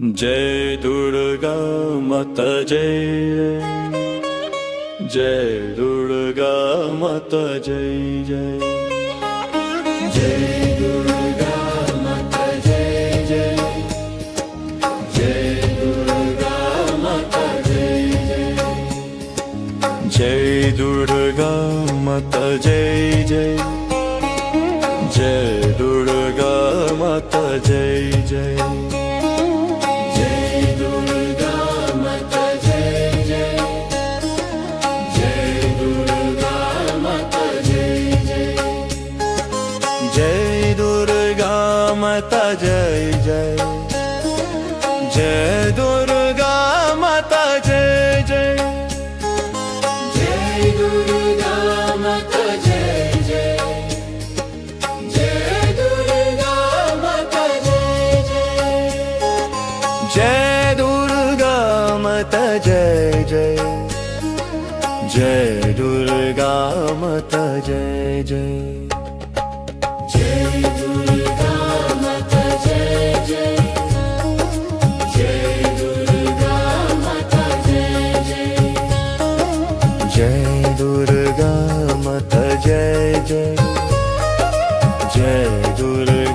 जय दुर्गा माता जय। जय दुर्गा माता जय जय। जय दुर्गा माता जय जय। जय दुर्गा माता जय जय। जय दुर्गा माता जय जय। जय दुर्गा माता जय जय। जय दुर्गा माता जय जय। जय दुर्गा माता जय जय। जय दुर्गा माता जय जय। जय दुर्गा माता जय जय। जय दुर्गा माता जय जय। जय दुर्गा माता जय जय। जय दुर्गा माता जय जय। जय दुर्गा माता जय जय। जय दुर्गा माता जय जय। जय दुर्गा